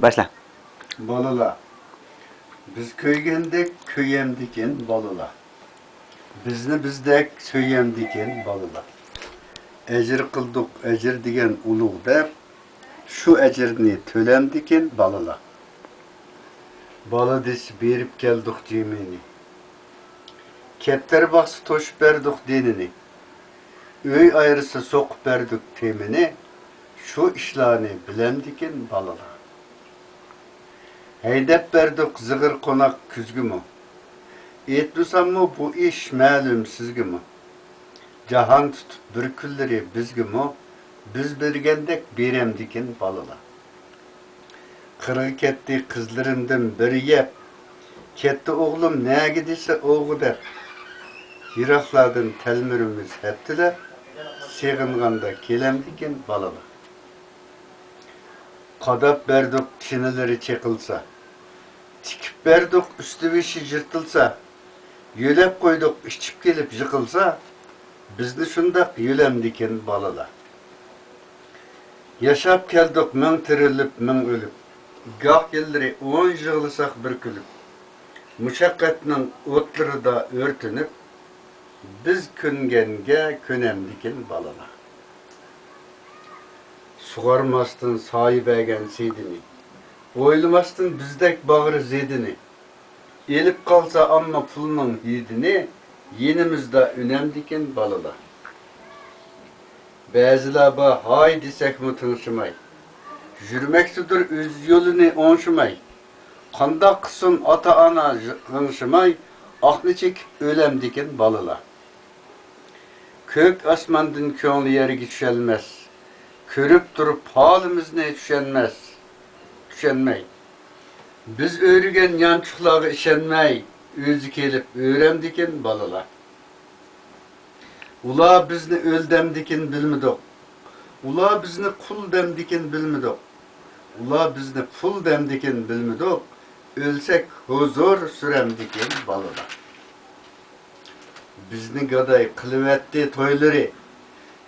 Başla. Balilar. Biz köygендek köyemdiken balilar. Bizni bizdek söyyemdiken balilar. Ecir kıldık, ecir degen ulug dep, şu ecirni tölemdiken balilar. Bala des berip keldik cemini. Kepter baksı toşup berdik denini. Öy ayrısı sokup berdik temini. Şu işlerini bilemdiken balilar. Heydep berdik zıgır konak küzgümü. Etlusam mı bu iş məlum sizgimi? Cahan tutup bir külleri bizgimi? Biz bergendek beremdikin balilar. Kırığı ketti kızlarımdan biri yep. Ketti oğlum ne gidiyse oğu der. Yiraklardan telmirimiz heptiler. Seğinganda kelemdikin balilar. Kadap berdik çinileri çekilse. Tikip berdik üstü beşi jırtılsa. Yölep koyduk içip gelip yıkılsa. Bizni şundak yölemdikin balilar. Yaşap keldik min tirilip min ölüp. Gah yılları 10 yığılsak bir külüp. Muşakkatның otları da örtünüp. Biz küngenge könemdikin balilar. Sugarmastın sayıbegen seydini. Oylamastın bizdek bağırı zedini. Elip kalsa amma pulunun hidini. Yenimizde önemdikin balilar. Bazılar ba hay desek mi tınşımay. Jürmeksudur öz yolunu onşumay. Kanda kısın ata ana gınşımay. Aklı çekip ölemdikin balilar. Kök asmandın köңlü yeri geçelmez. Körüp durup halimizni tüşenmey. Biz öğrügen yançıklağı işenmey. Özü kelip öğrendikin balilar. Ula bizni öl demdikin bilmidik. Ula bizni kul demdikin bilmidik. Ula bizni pul demdikin bilmidik. Ölsek huzur süremdikin balilar. Bizni gaday kılıvetti toyları.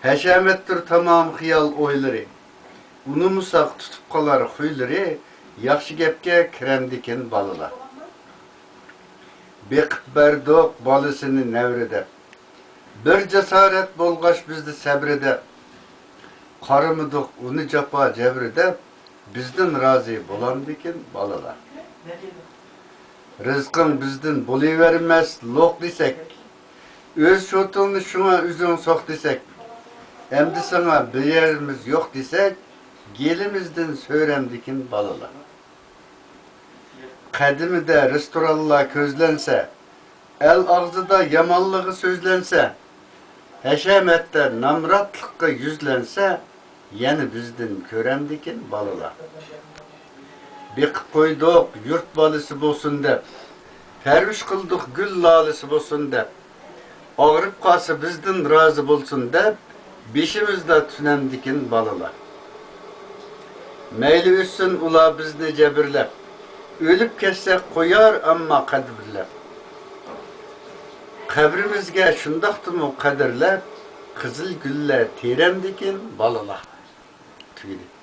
Heşemettir tamam hıyal oyları. Unumusak tutup kalar huyları. Yaxşı gepke kiremdikin balilar. Bekip berdik balısını nevrede. Bir cesaret bolgaç bizdi sebrede. Karımıdık unu capa cevrede. Bizden razı bolamdikin balilar. Rızkın bizden buluvermez lok desek. Öz şotunu şuna üzün sok desek. Emdi sana bir yerimiz yok desek. Gelimizden söyremdikin balilar. Kadimide restoranla közlense, el ağzıda yamanlığı sözlense, heşemette namratlıkka yüzlense, yeni bizden köremdikin balilar. Bekip koyduk yurt balısı bolsun dep, perviş kıldık gül lalısı bolsun dep, ağırıp kalsa bizden razı bolsun dep, beşimizde tünemdikin balilar. Meyli üssün ula bizni cebirlep, ölüp kessek koyar amma kadirlep. Kabrimizge şundaktımı kadirlep, kızıl gülle teremdikin balilar. Tüydi.